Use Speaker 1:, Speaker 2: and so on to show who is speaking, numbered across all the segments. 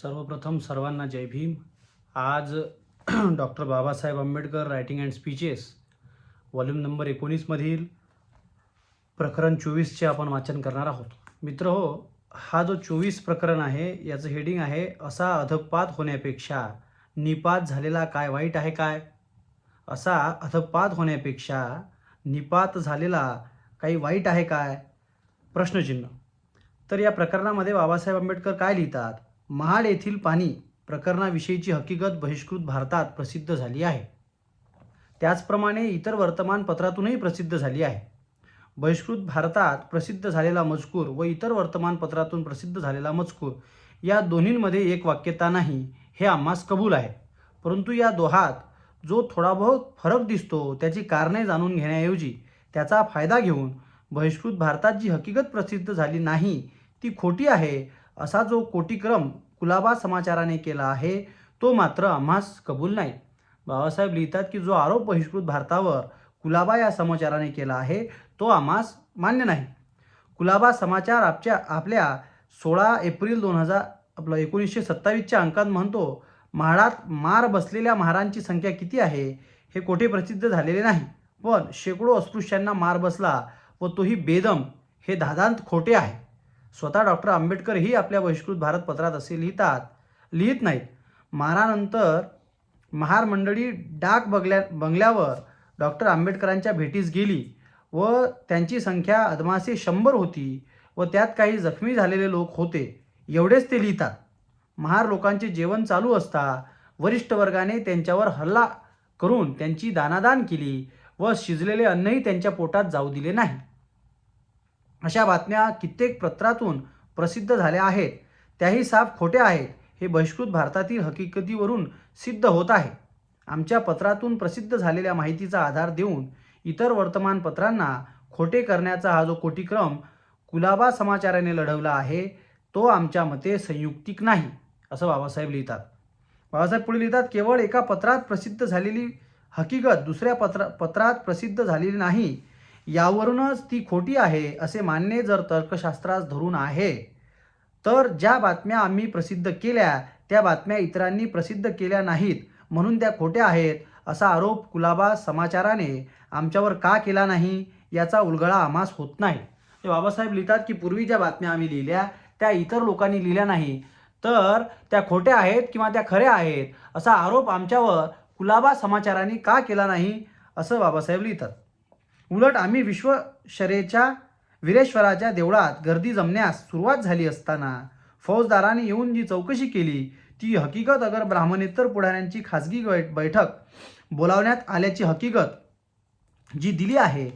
Speaker 1: सर्वप्रथम सर्वांना जय भीम. आज doctor Babasaheb Ambedkar writing and speeches volume number 19 मधील प्रकरण 24चे आपण वाचन करणार आहोत. मित्र हो, हा जो 24 प्रकरण आहे याचं हेडिंग आहे असा अधपात होण्यापेक्षा निपात झालेला काय वाईट आहे काय. असा अधपात होण्यापेक्षा निपात झालेला काही वाईट आहे काय, प्रश्नचिन्ह. तर या प्रकरणामध्ये बाबासाहेब आंबेडकर काय लिहितात, महाड येथील पाणी प्रकरणाविषयीची हकीकत बहिष्कृत भारतात प्रसिद्ध झाली आहे. त्याचप्रमाणे इतर वर्तमानपत्रातूनही प्रसिद्ध झाली आहे. बहिष्कृत भारतात प्रसिद्ध झालेला मजकूर व इतर वर्तमानपत्रातून प्रसिद्ध झालेला मजकूर या दोन्हींमध्ये एक वाक्यता नाही हे आम्हास कबूल आहे. परंतु या दोहात जो थोडा बहुत फरक दिसतो त्याची कारणे जाणून घेण्याऐवजी त्याचा फायदा घेऊन बहिष्कृत भारतात जी हकीकत प्रसिद्ध झाली नाही ती खोटी आहे असा जो कोटिक्रम कुलाबा समाचाराने केला आहे तो मात्र आम्हास कबूल नाही. बाबासाहेब लिहितात की जो आरोप बहिष्कृत भारतावर कुलाबा या समाचाराने केला आहे तो आम्हास मान्य नाही. कुलाबा समाचार आपल्या 16 एप्रिल 1927च्या अंकात म्हणतो, महाडात मार बसलेल्या महारांची संख्या किती आहे हे कोठे प्रसिद्ध झालेले नाही, पण शेकडो अस्पृश्यांना मार बसला व तोही बेदम हे दादांत खोटे आहे. स्वतः डॉक्टर आंबेडकरही आपल्या बहिष्कृत भारत पत्रात असे लिहित नाहीत. मारानंतर महार मंडळी डाक बंगल्यावर डॉक्टर आंबेडकरांच्या भेटीस गेली व त्यांची संख्या अदमासे 100 होती व त्यात काही जखमी झालेले लोक होते एवढेच ते लिहितात. महार लोकांचे जेवण चालू असता वरिष्ठ वर्गाने त्यांच्यावर हल्ला करून त्यांची दानादान केली व शिजलेले अन्नही त्यांच्या पोटात जाऊ दिले नाही. अशा बातम्या कित्येक पत्रातून प्रसिद्ध झाल्या आहेत, त्याही साफ खोट्या आहेत हे बहिष्कृत भारतातील हकीकतीवरून सिद्ध होत आहे. आमच्या पत्रातून प्रसिद्ध झालेल्या माहितीचा आधार देऊन इतर वर्तमानपत्रांना खोटे करण्याचा हा जो कोटिक्रम कुलाबा समाचाराने लढवला आहे तो आमच्या मते संयुक्तिक नाही असं बाबासाहेब लिहितात. बाबासाहेब पुढे लिहितात, केवळ एका पत्रात प्रसिद्ध झालेली हकीकत दुसऱ्या पत्रात प्रसिद्ध झालेली नाही यावरूनच ती खोटी आहे असे मानणे जर तर्कशास्त्रास धरून आहे तर ज्या बातम्या आम्ही प्रसिद्ध केल्या त्या बातम्या इतरांनी प्रसिद्ध केल्या नाहीत म्हणून त्या खोट्या आहेत असा आरोप कुलाबा समाचाराने आमच्यावर का केला नाही याचा उलगडा आम्हास होत नाही. बाबासाहेब लिहितात की पूर्वी ज्या बातम्या आम्ही लिहिल्या त्या इतर लोकांनी लिहिल्या नाही तर त्या खोट्या आहेत किंवा त्या खऱ्या आहेत असा आरोप आमच्यावर कुलाबा समाचाराने का केला नाही असं बाबासाहेब लिहितात. उलट आम्ही वीरेश्वराच्या देवळात गर्दी जमण्यास सुरुवात झाली असताना फौजदारांनी येऊन जी चौकशी केली ती हकीकत अगर ब्राह्मणेतर पुढाऱ्यांची खाजगी बैठक बोलावण्यात आल्याची हकीकत जी दिली आहे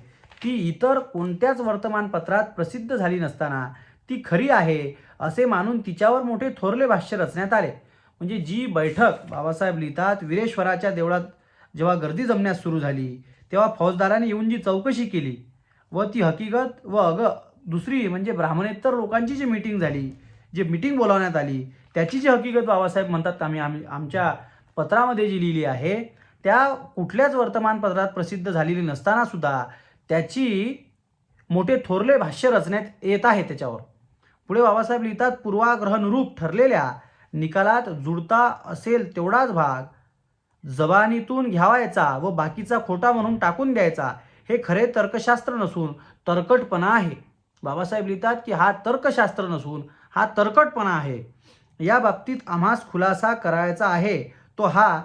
Speaker 1: ती इतर कोणत्याच वर्तमानपत्रात प्रसिद्ध झाली नसताना ती खरी आहे असे मानून तिच्यावर मोठे थोरले भाष्य रचण्यात आले. म्हणजे जी बैठक बाबासाहेब लिहितात वीरेश्वराच्या देवळात जेव्हा गर्दी जमण्यास सुरू झाली तेव्हा फौजदारांनी येऊन जी चौकशी केली व ती हकीकत व दुसरी म्हणजे ब्राह्मणेतर लोकांची जी मीटिंग झाली, जी मीटिंग बोलावण्यात आली त्याची जी हकीकत बाबासाहेब म्हणतात आम्ही आमच्या पत्रामध्ये जी लिहिली आहे त्या कुठल्याच वर्तमानपत्रात प्रसिद्ध झालेली नसताना सुद्धा त्याची मोठे थोरले भाष्य रचण्यात येत आहे त्याच्यावर. पुढे बाबासाहेब लिहितात, पूर्वाग्रहानुरूप ठरलेल्या निकालात जुळता असेल तेवढाच भाग जबानीतून घ्यावायचा व बाकीचा खोटा म्हणून टाकून द्यायचा हे खरे तर्कशास्त्र नसून तरकटपणा आहे. बाबासाहेब लिहितात की हा तर्कशास्त्र नसून हा तरकटपणा आहे. या बाबतीत आम्हास खुलासा करायचा आहे तो हा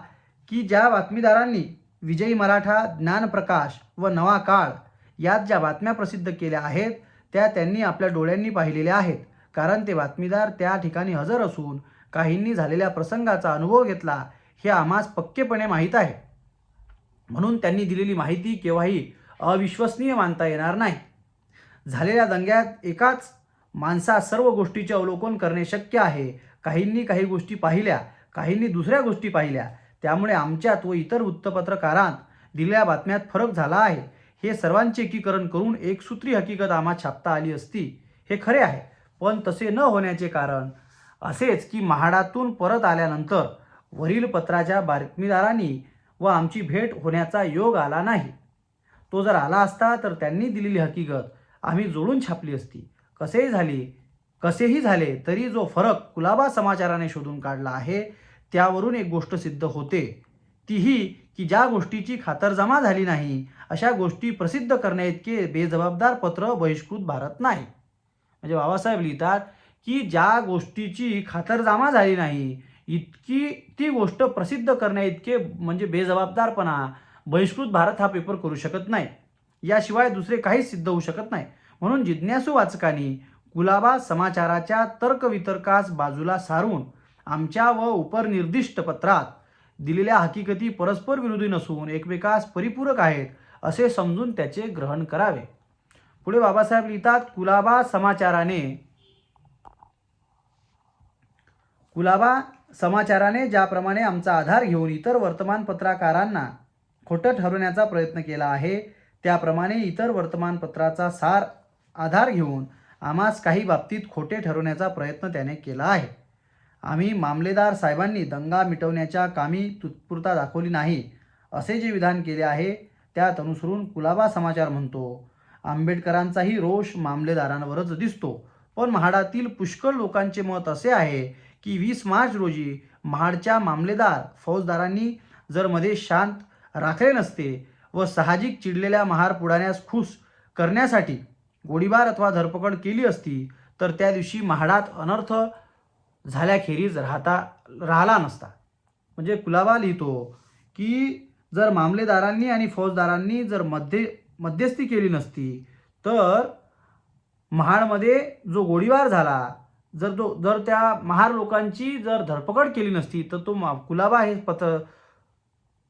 Speaker 1: की ज्या बातमीदारांनी विजयी मराठा, ज्ञानप्रकाश व नवा काळ यात ज्या बातम्या प्रसिद्ध केल्या आहेत त्या त्यांनी आपल्या डोळ्यांनी पाहिलेल्या आहेत, कारण ते बातमीदार त्या ठिकाणी हजर असून काहींनी झालेल्या प्रसंगाचा अनुभव घेतला हे आम्हास पक्केपणे माहीत आहे. म्हणून त्यांनी दिलेली माहिती केव्हाही अविश्वसनीय मानता येणार नाही. झालेल्या दंग्यात एकाच माणसास सर्व गोष्टीचे अवलोकन करणे शक्य आहे. काहींनी काही गोष्टी पाहिल्या, काहींनी दुसऱ्या गोष्टी पाहिल्या, त्यामुळे आमच्यात व इतर वृत्तपत्रकारांत दिलेल्या बातम्यात फरक झाला आहे. हे सर्वांचे एकीकरण करून एकसूत्री हकीकत आम्हाला छापता आली असती हे खरे आहे, पण तसे न होण्याचे कारण असेच की महाडातून परत आल्यानंतर वरील पत्राच्या बातमीदारांनी व आमची भेट होण्याचा योग आला नाही. तो जर आला असता तर त्यांनी दिलेली हकीकत आम्ही जोडून छापली असती. कसेही झाली कसेही झाले तरी जो फरक कुलाबा समाचाराने शोधून काढला आहे त्यावरून एक गोष्ट सिद्ध होते, ती ही की ज्या गोष्टीची खातरजमा झाली नाही अशा गोष्टी प्रसिद्ध करण्याइतके बेजबाबदार पत्र बहिष्कृत भारत नाही. म्हणजे बाबासाहेब लिहितात की ज्या गोष्टीची खातरजमा झाली नाही इतकी ती गोष्ट प्रसिद्ध करण्याइतके म्हणजे बेजबाबदारपणा बहिष्कृत भारत हा पेपर करू शकत नाही. याशिवाय दुसरे काहीच सिद्ध होऊ शकत नाही. म्हणून जिज्ञासू वाचकांनी कुलाबा समाचाराच्या तर्कवितर्कास बाजूला सारून आमच्या व उपनिर्दिष्ट पत्रात दिलेल्या हकीकती परस्पर विरोधी नसून एकमेकास परिपूरक आहेत असे समजून त्याचे ग्रहण करावे. पुढे बाबासाहेब लिहितात, कुलाबा समाचाराने ज्याप्रमाणे आमचा आधार घेऊन इतर वर्तमानपत्रकारांना खोटं ठरवण्याचा प्रयत्न केला आहे त्याप्रमाणे इतर वर्तमानपत्राचा सार आधार घेऊन आम्हास काही बाबतीत खोटे ठरवण्याचा प्रयत्न त्याने केला आहे. आम्ही मामलेदार साहेबांनी दंगा मिटवण्याच्या कामी तत्परता दाखवली नाही असे जे विधान केले आहे त्यात अनुसरून कुलाबा समाचार म्हणतो, आंबेडकरांचाही रोष मामलेदारांवरच दिसतो. पण महाडातील पुष्कळ लोकांचे मत असे आहे की 20 मार्च रोजी महाडच्या मामलेदार फौजदारांनी जर मध्ये शांत राखले नसते व साहजिक चिडलेल्या महार पुढाण्यास खुश करण्यासाठी गोळीबार अथवा धरपकड केली असती तर त्या दिवशी महाडात अनर्थ झाल्याखेरीज राहिला नसता. म्हणजे कुलाबा लिहितो की जर मामलेदारांनी आणि फौजदारांनी जर मध्यस्थी केली नसती तर महाडमध्ये जो गोळीबार झाला जर त्या महार लोकांची जर धरपकड केली नसती तर तो कुलाबा हे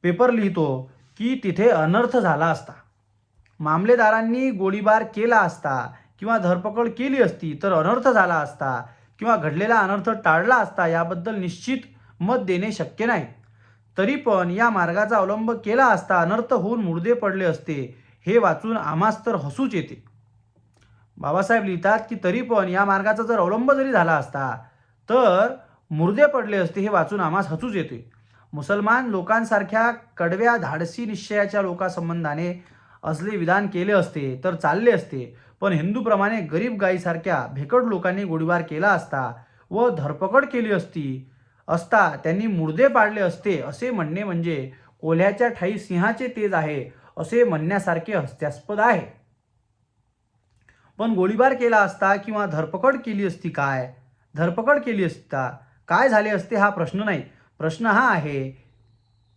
Speaker 1: पेपर लिहितो की तिथे अनर्थ झाला असता. मामलेदारांनी गोळीबार केला असता किंवा धरपकड केली असती तर अनर्थ झाला असता किंवा घडलेला अनर्थ टाळला असता याबद्दल निश्चित मत देणे शक्य नाही. तरी पण या मार्गाचा अवलंब केला असता अनर्थ होऊन मुर्दे पडले असते हे वाचून आम्हास तर हसूच येते. बाबासाहेब लिहितात की तरी पण या मार्गाचा जर अवलंब जरी झाला असता तर मुर्दे पडले असते हे वाचून आम्हास हसूच येते. मुसलमान लोकांसारख्या कडव्या धाडसी निश्चयाच्या लोकांसंबंधाने असले विधान केले असते तर चालले असते, पण हिंदूप्रमाणे गरीब गायीसारख्या भेकड लोकांनी गोळीबार केला असता व धरपकड केली असता त्यांनी मुर्दे पाडले असते असे म्हणणे म्हणजे कोल्ह्याच्या ठाई सिंहाचे तेज आहे असे म्हणण्यासारखे हास्यास्पद आहे. पण गोळीबार केला असता किंवा धरपकड केली असता काय झाले असते हा प्रश्न नाही.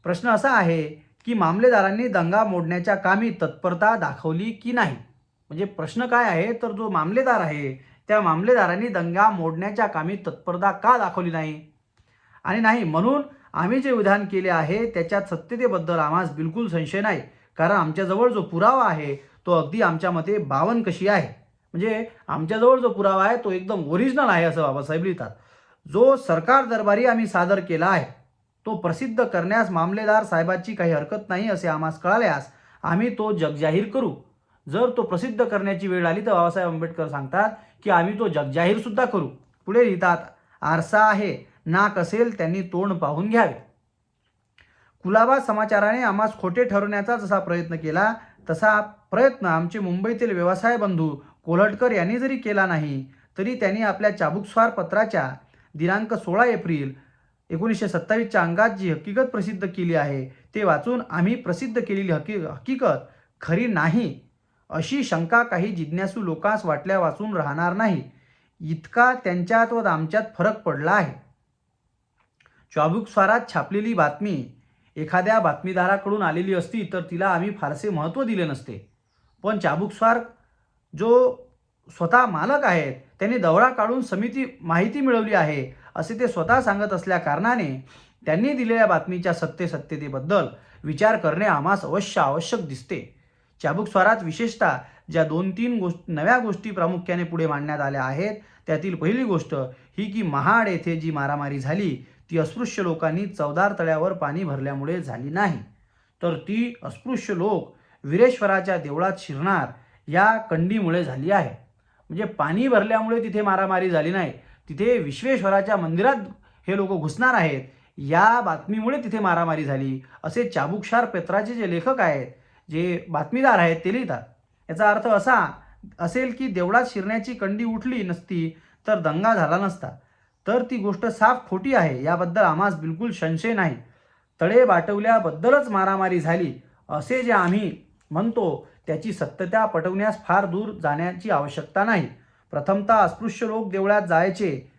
Speaker 1: प्रश्न असा आहे की मामलेदारांनी दंगा मोडण्याच्या कामी तत्परता दाखवली की नाही. म्हणजे प्रश्न काय आहे तर जो मामलेदार आहे त्या मामलेदारांनी दंगा मोडण्याच्या कामी तत्परता का दाखवली नाही आणि नाही म्हणून आम्ही जे विधान केले आहे त्याच्यात सत्यतेबद्दल आम्हास बिलकुल संशय नाही, कारण आमच्याजवळ जो पुरावा आहे तो अगदी आमच्या मते बावनकशी आहे. म्हणजे आमच्याजवळ जो पुरावा आहे तो एकदम ओरिजिनल आहे असं बाबासाहेब लिहितात. जो सरकार दरबारी आम्ही सादर केला आहे तो प्रसिद्ध करण्यास मामलेदार साहेबांची काही हरकत नाही असे आम्हास कळाल्यास आम्ही तो जगजाहीर करू. जर तो प्रसिद्ध करण्याची वेळ आली तर बाबासाहेब आंबेडकर सांगतात की आम्ही तो जगजाहीर सुद्धा करू. पुढे लिहितात, आरसा आहे नाक असेल त्यांनी तोंड पाहून घ्यावे. कुलाबा समाचाराने आम्हास खोटे ठरवण्याचा जसा प्रयत्न केला तसा प्रयत्न आमचे मुंबईतील व्यवसाय बंधू कोल्हटकर यांनी जरी केला नाही तरी त्यांनी आपल्या चाबुकस्वार पत्राच्या दिनांक 16 एप्रिल 1927च्या अंगात जी हकीकत प्रसिद्ध केली आहे ते वाचून आम्ही प्रसिद्ध केलेली हकीकत खरी नाही अशी शंका काही जिज्ञासू लोकांस वाटल्या वाचून राहणार नाही इतका त्यांच्यात व आमच्यात फरक पडला आहे. चाबुकस्वारात छापलेली बातमी एखाद्या बातमीदाराकडून आलेली असती तर तिला आम्ही फारसे महत्त्व दिले नसते, पण चाबुकस्वार जो स्वतः मालक आहेत त्यांनी दौरा काढून माहिती मिळवली आहे असे ते स्वतः सांगत असल्या कारणाने त्यांनी दिलेल्या बातमीच्या सत्यतेबद्दल विचार करणे आम्हास आवश्यक दिसते. चाबुकस्वारात विशेषतः ज्या 2-3 नव्या गोष्टी प्रामुख्याने पुढे मांडण्यात आल्या आहेत त्यातील पहिली गोष्ट ही की महाड येथे जी मारामारी झाली ती अस्पृश्य लोकांनी चवदार तळ्यावर पाणी भरल्यामुळे झाली नाही, तर ती अस्पृश्य लोक वीरेश्वराच्या देवळात शिरणार या कंडीमुळे झाली आहे. म्हणजे पाणी भरल्यामुळे तिथे मारामारी झाली नाही, तिथे विश्वेश्वराच्या मंदिरात हे लोक घुसणार आहेत या बातमीमुळे तिथे मारामारी झाली असे चाबुकस्वार पत्राचे जे लेखक आहेत जे बातमीदार आहेत ते लिहितात. याचा अर्थ असा असेल की देवळात शिरण्याची कंडी उठली नसती
Speaker 2: तर दंगा झाला नसता, तर ती गोष्ट साफ खोटी आहे, याबद्दल आम्हास बिलकुल संशय नाही. तळे बाटवल्याबद्दलच मारामारी झाली असे जे आम्ही म्हणतो त्याची सत्यता पटवण्यास फार दूर जाण्याची आवश्यकता नाही. प्रथमतः अस्पृश्य लोक देवळात जायचे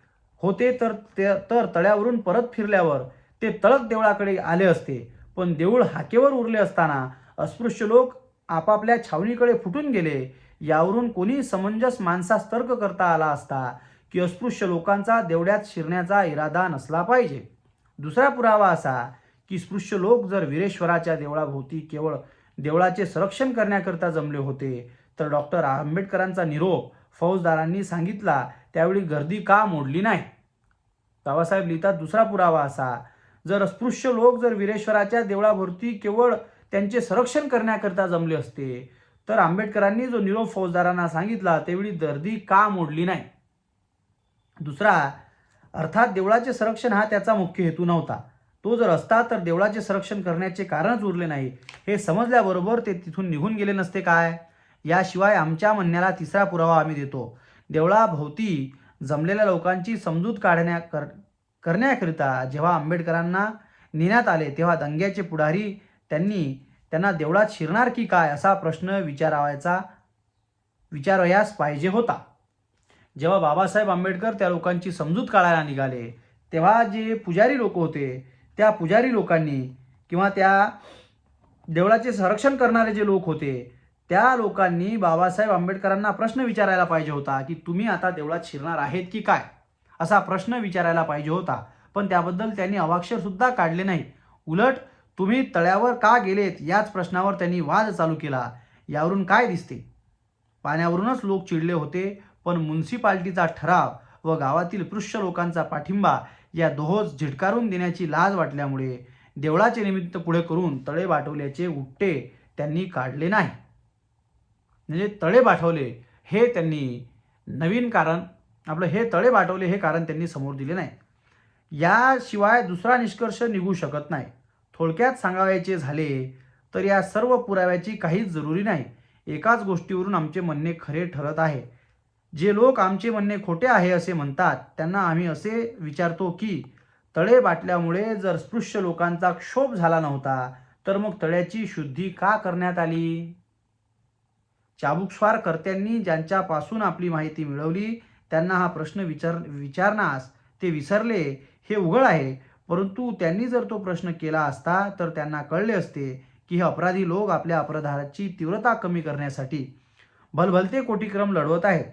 Speaker 2: होते तर तळ्यावरून परत फिरल्यावर ते तळक देवळाकडे आले असते. पण देऊळ हाकेवर उरले असताना अस्पृश्य लोक आपापल्या छावणीकडे फुटून गेले. यावरून कोणी समंजस माणसास तर्क करता आला असता की अस्पृश्य लोकांचा देवळात शिरण्याचा इरादा नसला पाहिजे. दुसरा पुरावा असा की स्पृश्य लोक जर वीरेश्वराच्या देवळाभोवती केवळ देवळाचे संरक्षण करण्याकरता जमले होते, तर डॉक्टर आंबेडकरांचा निरोप फौजदारांनी सांगितला त्यावेळी गर्दी का मोडली नाही. बाबासाहेब लिहितात, दुसरा पुरावा असा, जर अस्पृश्य लोक जर वीरेश्वराच्या देवळाभोवती केवळ त्यांचे संरक्षण करण्याकरता जमले असते, तर आंबेडकरांनी जो निरोप फौजदारांना सांगितला त्यावेळी गर्दी का मोडली नाही. दुसरा, अर्थात देवळाचे संरक्षण हा त्याचा मुख्य हेतू नव्हता. तो जर असता तर देवळाचे संरक्षण करण्याचे कारणच उरले नाही. हे समजल्याबरोबर ते तिथून निघून गेले नसते काय. याशिवाय आमच्या म्हणण्याला तिसरा पुरावा आम्ही देतो. देवळाभोवती जमलेल्या लोकांची समजूत करण्याकरिता जेव्हा आंबेडकरांना नेण्यात आले, तेव्हा दंग्याचे पुढारी त्यांना देवळात शिरणार की काय असा प्रश्न विचारावयास पाहिजे होता. जेव्हा बाबासाहेब आंबेडकर त्या लोकांची समजूत काढायला निघाले, तेव्हा जे पुजारी लोक होते, त्या पुजारी लोकांनी किंवा त्या देवळाचे संरक्षण करणारे जे लोक होते, त्या लोकांनी बाबासाहेब आंबेडकरांना प्रश्न विचारायला पाहिजे होता की तुम्ही आता देवळात शिरणार आहेत की काय, असा प्रश्न विचारायला पाहिजे होता. पण त्याबद्दल त्यांनी अवाक्षर सुद्धा काढले नाही. उलट तुम्ही तळ्यावर का गेलेत याच प्रश्नावर त्यांनी वाद चालू केला. यावरून काय दिसते? पाण्यावरूनच लोक चिडले होते, पण म्युनिसिपाल्टीचा ठराव व गावातील स्पृश्य लोकांचा पाठिंबा या दोहोस झिडकारून देण्याची लाज वाटल्यामुळे देवळाचे निमित्त पुढे करून तळे बाटवल्याचे उट्टे त्यांनी काढले नाही. म्हणजे तळे बाठवले हे त्यांनी नवीन कारण तळे बाटवले हे कारण त्यांनी समोर दिले नाही. याशिवाय दुसरा निष्कर्ष निघू शकत नाही. थोडक्यात सांगायचे झाले तर या सर्व पुराव्याची काहीच जरुरी नाही. एकाच गोष्टीवरून आमचे म्हणणे खरे ठरत आहे. जे लोक आमचे म्हणणे खोटे आहे असे म्हणतात त्यांना आम्ही असे विचारतो की तळे बाटल्यामुळे जर स्पृश्य लोकांचा क्षोभ झाला नव्हता, तर मग तळ्याची शुद्धी का करण्यात आली? चाबुकस्वार कर्त्यांनी ज्यांच्यापासून आपली माहिती मिळवली त्यांना हा प्रश्न विचारण्यास ते विसरले हे उघड आहे. परंतु त्यांनी जर तो प्रश्न केला असता तर त्यांना कळले असते की हे अपराधी लोक आपल्या अपराधाची तीव्रता कमी करण्यासाठी भलभलते कोटीक्रम लढवत आहेत.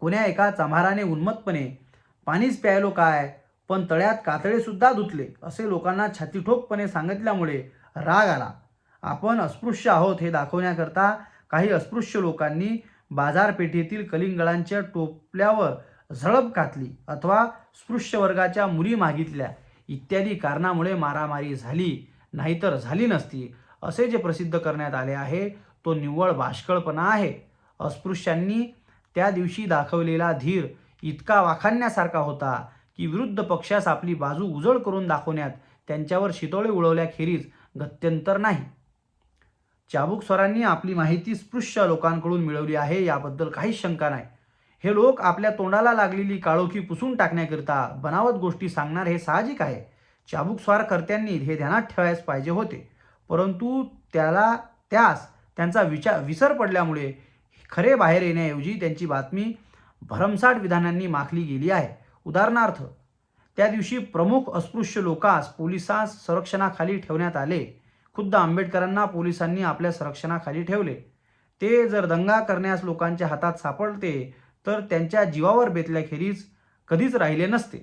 Speaker 2: कोण्या एका चंभाराने उन्मत्तपणे पाणीच प्यायलो काय, पण तळ्यात कातळे सुद्धा धुतले असे लोकांना छातीठोकपणे सांगितल्यामुळे राग आला. आपण अस्पृश्य आहोत हे दाखवण्याकरता काही अस्पृश्य लोकांनी बाजारपेठेतील कलिंगडांच्या टोपल्यावर झळप घातली अथवा स्पृश्य वर्गाच्या मुली मागितल्या इत्यादी कारणामुळे मारामारी झाली, नाहीतर झाली नसती असे जे प्रसिद्ध करण्यात आले आहे तो निव्वळ बाष्कळपणा आहे. अस्पृश्यांनी त्या दिवशी दाखवलेला धीर इतका वाखाणण्यासारखा होता की विरुद्ध पक्षास आपली बाजू उजळ करून दाखवण्यात त्यांच्यावर शितोळे उडवल्याखेरीज गत्यंतर नाही. चाबुकस्वारांनी आपली माहिती स्पृश्य लोकांकडून मिळवली आहे याबद्दल काहीच शंका नाही. हे लोक आपल्या तोंडाला लागलेली काळोखी पुसून टाकण्याकरिता बनावट गोष्टी सांगणार हे साहजिक आहे. चाबुकस्वार कर्त्यांनी हे ध्यानात ठेवायला पाहिजे होते, परंतु त्यास त्यांचा विसर पडल्यामुळे खरे बाहेर येण्याऐवजी त्यांची बातमी भरमसाठ विधानांनी माखली गेली आहे. उदाहरणार्थ, त्या दिवशी प्रमुख अस्पृश्य लोकांस पोलिसांस संरक्षणाखाली ठेवण्यात आले. खुद्द आंबेडकरांना पोलिसांनी आपल्या संरक्षणाखाली ठेवले. ते जर दंगा करण्यास लोकांच्या हातात सापडते तर त्यांच्या जीवावर बेतल्याखेरीज कधीच राहिले नसते.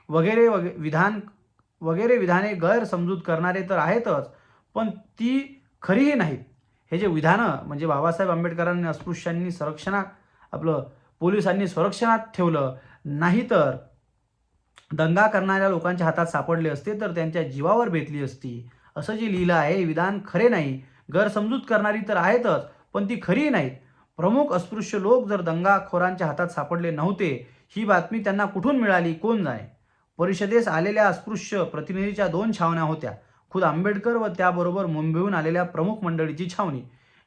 Speaker 2: वगैरे विधाने गैरसमजूत करणारे तर आहेतच, पण ती खरीही नाहीत. हे जे विधानं म्हणजे बाबासाहेब आंबेडकरांनी अस्पृश्यांनी पोलिसांनी संरक्षणात ठेवलं, नाहीतर दंगा करणाऱ्या लोकांच्या हातात सापडले असते तर त्यांच्या जीवावर बेतली असती असं जे लिहिलं आहे हे विधान खरे नाही. गैरसमजूत करणारी तर आहेतच, पण ती खरी नाहीत. प्रमुख अस्पृश्य लोक जर दंगाखोरांच्या हातात सापडले नव्हते ही बातमी त्यांना कुठून मिळाली कोण जाणे. परिषदेस आलेल्या अस्पृश्य प्रतिनिधीच्या 2 छावण्या होत्या. खुद आंबेडकर व त्याबरोबर मुंबईहून आलेल्या प्रमुख मंडळीची छावणी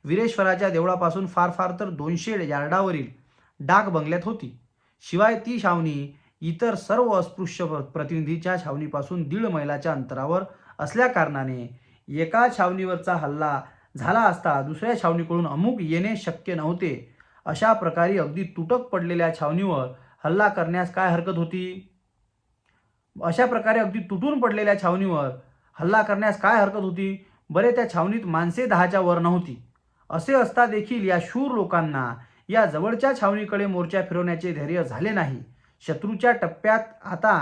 Speaker 2: वीरेश्वराच्या देवळापासून फार फार तर 200 यार्डावरील डाक बंगल्यात होती. शिवाय ती छावणी इतर सर्व अस्पृश्य प्रतिनिधीच्या छावणीपासून 1.5 मैलाच्या अंतरावर असल्याकारणाने एका छावणीवरचा हल्ला झाला असता दुसऱ्या छावणीकडून अमुक येणे शक्य नव्हते. अशा प्रकारे अगदी तुटक पडलेल्या छावणीवर हल्ला करण्यास काय हरकत होती? अशा प्रकारे अगदी तुटून पडलेल्या छावणीवर हल्ला करण्यास काय हरकत होती? बरे, त्या छावणीत माणसे 10च्या वर नव्हती. असे असता देखील या शूर लोकांना या जवळच्या छावणीकडे मोर्चा फिरवण्याचे धैर्य झाले नाही. शत्रूच्या टप्प्यात आता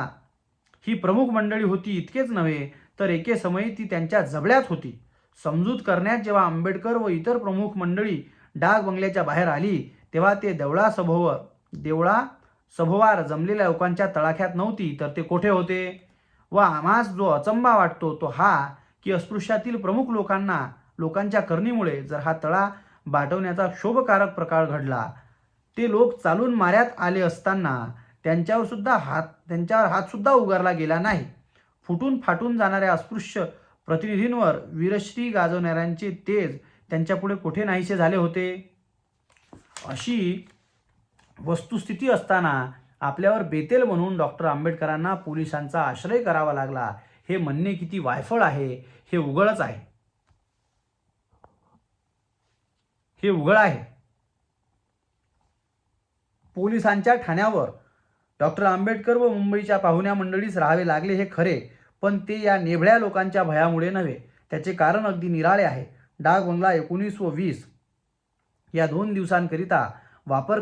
Speaker 2: ही प्रमुख मंडळी होती इतकेच नव्हे तर एके समयी ती त्यांच्या जबड्यात होती. समजूत करण्यात जेव्हा आंबेडकर व इतर प्रमुख मंडळी डाक बंगल्याच्या बाहेर आली तेव्हा ते देवळा सभोवार जमलेल्या लोकांच्या तळाख्यात नव्हती तर ते कोठे होते? व आम्हास जो अचंबा वाटतो तो हा की अस्पृश्यातील प्रमुख लोकांच्या करणीमुळे जर हा तळा बाटवण्याचा क्षोभकारक प्रकार घडला, ते लोक चालून माऱ्यात आले असताना त्यांच्यावर हात सुद्धा उगारला गेला नाही. फुटून फाटून जाणाऱ्या अस्पृश्य प्रतिनिधींवर वीरश्री गाजवणाऱ्यांचे तेज त्यांच्यापुढे कोठे नाहीसे झाले होते? अशी वस्तुस्थिती असताना आपल्यावर बेतेल म्हणून डॉक्टर आंबेडकरांना पोलिसांचा आश्रय करावा लागला हे म्हणणे किती वायफळ आहे, हे उघडच आहे. पोलिसांच्या ठाण्यावर डॉक्टर आंबेडकर व मुंबईच्या पाहुण्या मंडळीस राहावे लागले हे खरे, पण ते या नेभळ्या लोकांच्या भयामुळे नव्हे. त्याचे कारण अगदी निराळे आहे. डाक बंगला 19 व 20 या 2 दिवसांकरिता वापर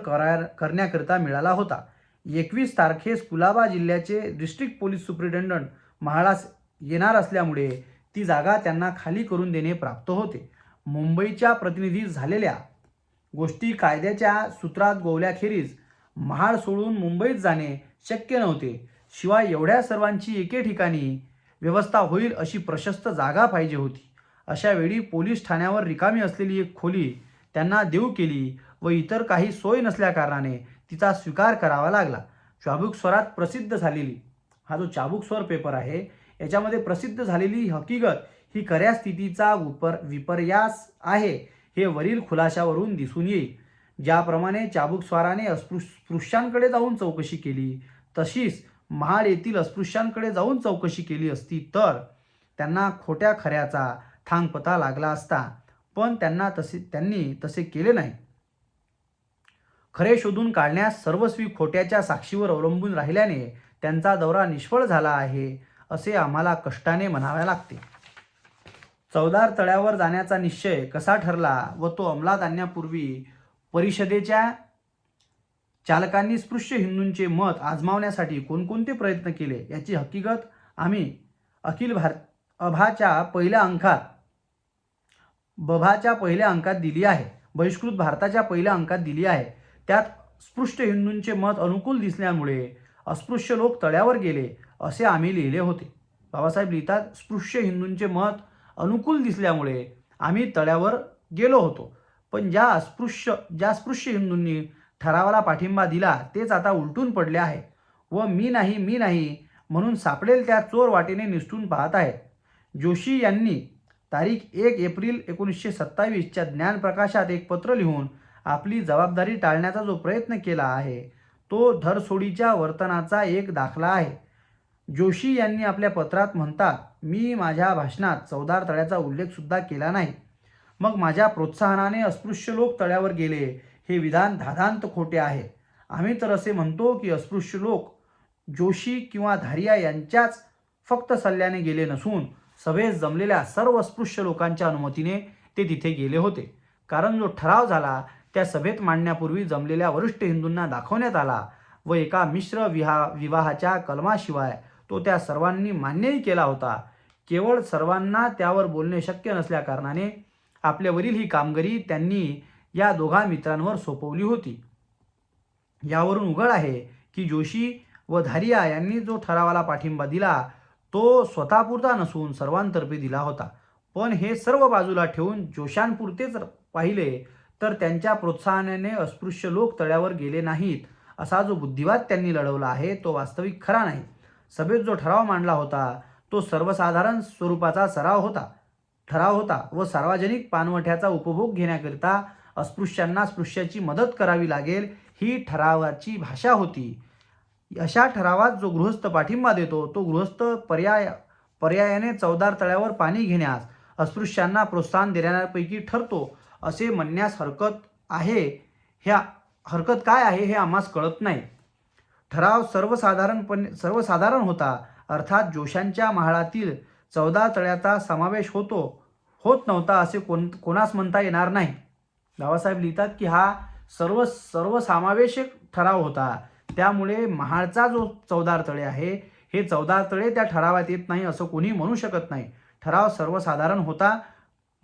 Speaker 2: करण्याकरिता मिळाला होता. 21 तारखेस कुलाबा जिल्ह्याचे डिस्ट्रिक्ट पोलीस सुपरिटेंडंट महाळास येणार असल्यामुळे ती जागा त्यांना खाली करून देणे प्राप्त होते. मुंबईच्या प्रतिनिधी झालेल्या गोष्टी कायद्याच्या सूत्रात गोवल्याखेरीज महाड सोडून मुंबईत जाणे शक्य नव्हते. शिवाय एवढ्या सर्वांची एके ठिकाणी व्यवस्था होईल अशी प्रशस्त जागा पाहिजे होती. अशा वेळी पोलीस ठाण्यावर रिकामी असलेली एक खोली त्यांना देऊ केली व इतर काही सोय नसल्याकारणाने तिचा स्वीकार करावा लागला. चाबूक स्वरात प्रसिद्ध झालेली, हा जो चाबूक स्वर पेपर आहे याच्यामध्ये प्रसिद्ध झालेली हकीकत ही खऱ्या स्थितीचा विपर्यास आहे हे वरील खुलाशावरून दिसून येईल. ज्याप्रमाणे चाबूक स्वाराने अस्पृश्यांकडे जाऊन चौकशी केली तशीच महाड येथील अस्पृश्यांकडे जाऊन चौकशी केली असती तर त्यांना खोट्या खऱ्याचा थांगपता लागला असता, पण त्यांनी तसे केले नाही. खरे शोधून काढण्यास सर्वस्वी खोट्याच्या साक्षीवर अवलंबून राहिल्याने त्यांचा दौरा निष्फळ झाला आहे असे आम्हाला कष्टाने म्हणावे लागते. चौदार तळ्यावर जाण्याचा निश्चय कसा ठरला व तो अंमलात आणण्यापूर्वी परिषदेच्या चालकांनी स्पृश्य हिंदूंचे मत आजमावण्यासाठी कोणकोणते प्रयत्न केले याची हकीकत आम्ही बभाच्या पहिल्या अंकात दिली आहे. बहिष्कृत भारताच्या पहिल्या अंकात दिली आहे. त्यात स्पृश्य हिंदूंचे मत अनुकूल दिसल्यामुळे अस्पृश्य लोक तळ्यावर गेले असे आम्ही लिहिले होते. बाबासाहेब लिहितात, स्पृश्य हिंदूंचे मत अनुकूल दिसल्यामुळे आम्ही तळ्यावर गेलो होतो. पण ज्या स्पृश्य हिंदूंनी ठरावाला पाठिंबा दिला तेच आता उलटून पडले आहे व मी नाही म्हणून सापडेल त्या चोर वाटेने निसटून पाहत आहेत. जोशी यांनी तारीख 1 एप्रिल 1927 च्या ज्ञानप्रकाशात एक पत्र लिहून आपली जबाबदारी टाळण्याचा जो प्रयत्न केला आहे तो धरसोडीच्या वर्तनाचा एक दाखला आहे. जोशी यांनी आपल्या पत्रात म्हणतात, मी माझ्या भाषणात चौदार तळ्याचा उल्लेख सुद्धा केला नाही. मग माझ्या प्रोत्साहनाने अस्पृश्य लोक तळ्यावर गेले हे विधान धादांत खोटे आहे. आम्ही तर असे म्हणतो की अस्पृश्य लोक जोशी किंवा धारिया यांच्याच फक्त सल्ल्याने गेले नसून सभेत जमलेल्या सर्व अस्पृश्य लोकांच्या अनुमतीने ते तिथे गेले होते. कारण जो ठराव झाला त्या सभेत मांडण्यापूर्वी जमलेल्या वरिष्ठ हिंदूंना दाखवण्यात आला व एका मिश्र विवाहाच्या कलमाशिवाय तो त्या सर्वांनी मान्यही केला होता. केवळ सर्वांना त्यावर बोलणे शक्य नसल्याकारणाने आपल्यावरील ही कामगिरी त्यांनी या दोघा मित्रांवर सोपवली होती. यावरून उघड आहे की जोशी व धारिया यांनी जो ठरावाला पाठिंबा दिला तो स्वतःपुरता नसून सर्वांतर्फे दिला होता. पण हे सर्व बाजूला ठेवून जोशांपुरतेच पाहिले तर त्यांच्या प्रोत्साहनाने अस्पृश्य लोक तळ्यावर गेले नाहीत असा जो बुद्धिवाद त्यांनी लढवला आहे तो वास्तविक खरा नाही. सभेत जो ठराव मांडला होता तो सर्वसाधारण स्वरूपाचा ठराव होता व सार्वजनिक पानवठ्याचा उपभोग घेण्याकरिता अस्पृश्यांना स्पृश्याची मदत करावी लागेल ही ठरावाची भाषा होती. अशा ठरावात जो गृहस्थ पाठिंबा देतो तो गृहस्थ पर्यायाने चवदार तळ्यावर पाणी घेण्यास अस्पृश्यांना प्रोत्साहन देणाऱ्यांपैकी ठरतो असे म्हणण्यास हरकत काय आहे हे आम्हास कळत नाही. ठराव सर्वसाधारण होता, अर्थात जोशांच्या महालातील चवदार तळ्याचा समावेश होत नव्हता असे कोणास म्हणता येणार नाही. बाबासाहेब लिहितात की हा सर्वसमावेशक ठराव होता. त्यामुळे महाडचा जो चवदार तळे आहे हे चवदार तळे त्या ठरावात येत नाही असं कोणी म्हणू शकत नाही. ठराव सर्वसाधारण होता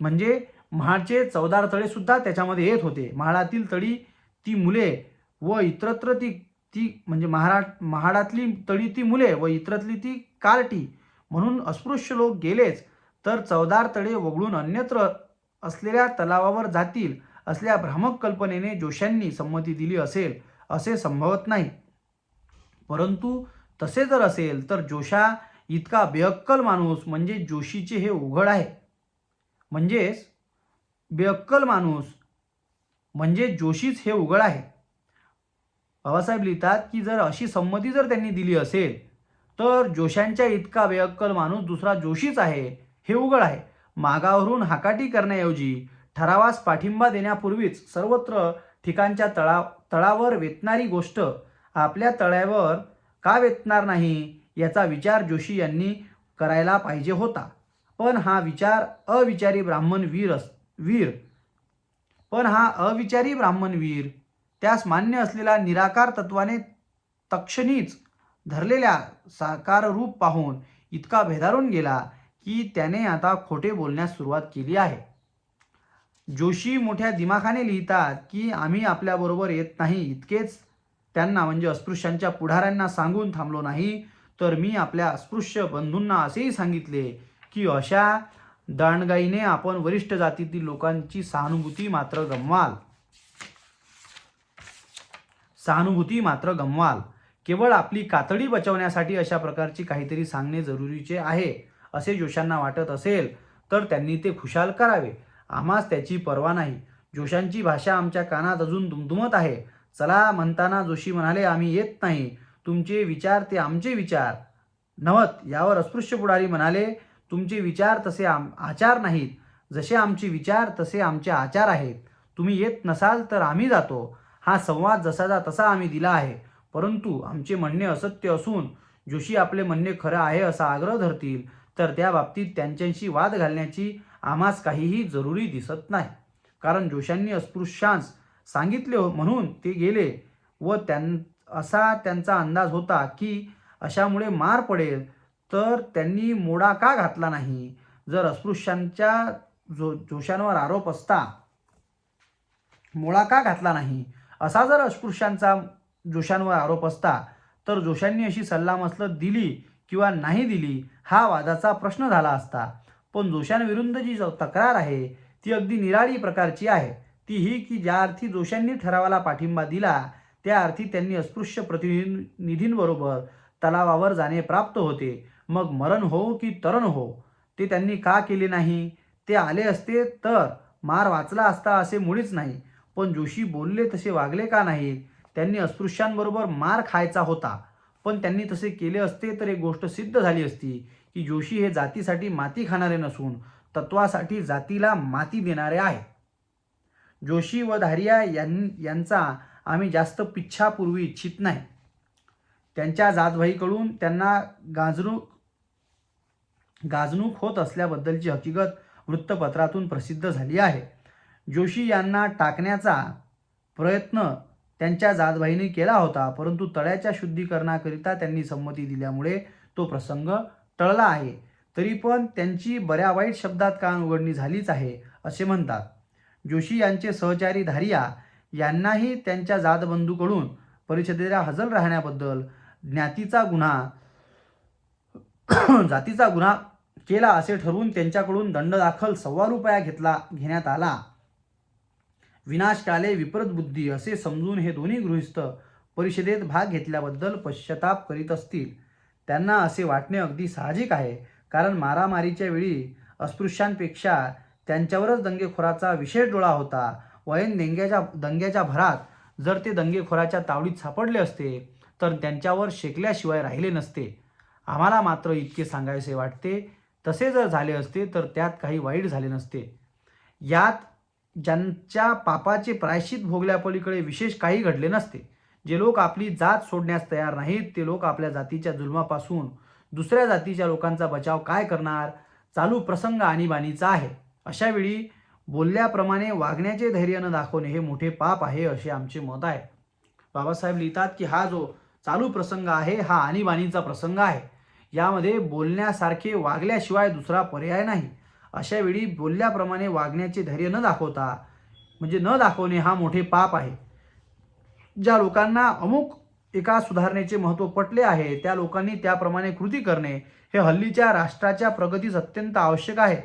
Speaker 2: म्हणजे महाडचे चवदार तळे सुद्धा त्याच्यामध्ये येत होते. महाडातील तळी ती मुले व इतरत्र ती म्हणजे महाडातली तळी ती मुले व इतरतली ती कार्टी म्हणून अस्पृश्य लोक गेलेच तर चवदार तळे वगळून अन्यत्र असलेल्या तलावावर जातील असल्या भ्रामक कल्पनेने जोशांनी संमती दिली असेल असे संभवत नाही. परंतु तसे जर असेल तर जोशा इतका बेअक्कल माणूस म्हणजे जोशीचे हे उघड आहे. म्हणजेच बेअक्कल माणूस म्हणजे जोशीच हे उघड आहे. बाबासाहेब लिहितात की जर अशी संमती जर त्यांनी दिली असेल तर जोशांच्या इतका बेअक्कल माणूस दुसरा जोशीच आहे हे उघड आहे. मागावरून हाकाटी करण्याऐवजी ठरावास पाठिंबा देण्यापूर्वीच सर्वत्र ठिकाणच्या तळावर वेतणारी गोष्ट आपल्या तळ्यावर का वेतणार नाही याचा विचार जोशी यांनी करायला पाहिजे होता. पण हा अविचारी ब्राह्मण वीर त्यास मान्य असलेला निराकार तत्वाने तक्षणीच धरलेल्या साकार रूप पाहून इतका भेदारून गेला की त्याने आता खोटे बोलण्यास सुरुवात केली आहे. जोशी मोठ्या दिमाखाने लिहितात की आम्ही आपल्याबरोबर येत नाही इतकेच त्यांना म्हणजे अस्पृश्यांच्या पुढाऱ्यांना सांगून थांबलो नाही तर मी आपल्या अस्पृश्य बंधूंना असेही सांगितले की अशा दांडगाईने आपण वरिष्ठ जातीतील लोकांची सहानुभूती मात्र गमवाल. केवळ आपली कातडी बचावण्यासाठी अशा प्रकारची काहीतरी सांगणे जरुरीचे आहे असे जोशांना वाटत असेल तर त्यांनी ते खुशाल करावे. आम्हास त्याची पर्वा नाही. जोशांची भाषा आमच्या कानात अजून दुमदुमत आहे. चला म्हणताना जोशी म्हणाले आम्ही येत नाही. तुमचे विचार ते आमचे विचार नव्हत. यावर अस्पृश्य पुढारी म्हणाले तुमचे विचार तसे आचार नाहीत. जसे आमचे विचार तसे आमचे आचार आहेत. तुम्ही येत नसाल तर आम्ही जातो. हा संवाद जसाचा तसा आम्ही दिला आहे. परंतु आमचे म्हणणे असत्य असून जोशी आपले म्हणणे खरं आहे असा आग्रह धरतील तर त्या बाबतीत त्यांच्याशी वाद घालण्याची आम्हास काहीही जरुरी दिसत नाही. कारण जोशांनी अस्पृश्यांस सांगितले म्हणून ते गेले व असा त्यांचा अंदाज होता की अशामुळे मार पडेल तर त्यांनी मोडा का घातला नाही. जर अस्पृश्यांच्या जोशांवर आरोप असता मोळा का घातला नाही असा जर अस्पृश्यांचा जोशांवर आरोप असता तर जोशांनी अशी सल्लामसलत दिली किंवा नाही दिली हा वादाचा प्रश्न झाला असता. पण जोशांविरुद्ध जी तक्रार आहे ती अगदी निराळी प्रकारची आहे. ती ही की ज्या अर्थी जोशांनी ठरावाला पाठिंबा दिला त्या अर्थी त्यांनी अस्पृश्य प्रतिनिधींबरोबर तलावावर जाणे प्राप्त होते. मग मरण हो की तरण हो ते त्यांनी का केले नाही. ते आले असते तर मार वाचला असता असे मुळीच नाही. पण जोशी बोलले तसे वागले का नाहीत. त्यांनी अस्पृश्यांबरोबर मार खायचा होता पण त्यांनी तसे केले असते तर एक गोष्ट सिद्ध झाली असती की जोशी हे जातीसाठी माती खाणारे नसून तत्वासाठी जातीला माती देणारे आहे. जोशी व धारिया यांचा आम्ही जास्त पिच्छा पुरवू इच्छित नाही. त्यांच्या जातभाईकडून त्यांना गाजणूक होत असल्याबद्दलची हकीकत वृत्तपत्रातून प्रसिद्ध झाली आहे. जोशी यांना टाकण्याचा प्रयत्न त्यांच्या जातभाईने केला होता परंतु तळ्याच्या शुद्धीकरणाकरिता त्यांनी संमती दिल्यामुळे तो प्रसंग टळला आहे. तरी पण त्यांची बऱ्या वाईट शब्दात कान उघडणी झालीच आहे असे म्हणतात. जोशी यांचे सहचारी धारिया यांनाही त्यांच्या जातबंधूकडून परिषदेला हजर राहण्याबद्दल जातीचा गुन्हा केला असे ठरवून त्यांच्याकडून दंडदाखल ₹1,000 घेण्यात आला. विनाशकाले विपरीत बुद्धी असे समजून हे दोन्ही गृहस्थ परिषदेत भाग घेतल्याबद्दल पश्चाताप करीत असतील. त्यांना असे वाटणे अगदी साहजिक आहे कारण मारामारीच्या वेळी अस्पृश्यांपेक्षा त्यांच्यावरच दंगेखोराचा विशेष डोळा होता. वयन दंग्याच्या भरात जर ते दंगेखोराच्या तावडीत सापडले असते तर त्यांच्यावर शेकल्याशिवाय राहिले नसते. आम्हाला मात्र इतके सांगायचे वाटते, तसे जर झाले असते तर त्यात काही वाईट झाले नसते. यात ज्यांच्या पापाचे प्रायश्चित भोगल्यापलीकडे विशेष काही घडले नसते. जे लोक आपली जात सोडण्यास तयार नाहीत ते लोक आपल्या जातीच्या जुलमापासून दुसऱ्या जातीच्या लोकांचा बचाव काय करणार? चालू प्रसंग आणीबाणीचा आहे. अशा वेळी बोलल्याप्रमाणे वागण्याचे धैर्य न दाखवणे हे मोठे पाप आहे असे आमचे मत आहे. बाबासाहेब लिहितात की हा जो चालू प्रसंग आहे हा आणीबाणीचा प्रसंग आहे. यामध्ये बोलण्यासारखे वागल्याशिवाय दुसरा पर्याय नाही. अशा वेळी बोलल्याप्रमाणे वागण्याचे धैर्य न दाखवता म्हणजे न दाखवणे हा मोठे पाप आहे. ज्या लोकांना अमुक एका सुधारणेचे महत्त्व पटले आहे त्या लोकांनी त्याप्रमाणे कृती करणे हे हल्लीच्या राष्ट्राच्या प्रगतीस अत्यंत आवश्यक आहे.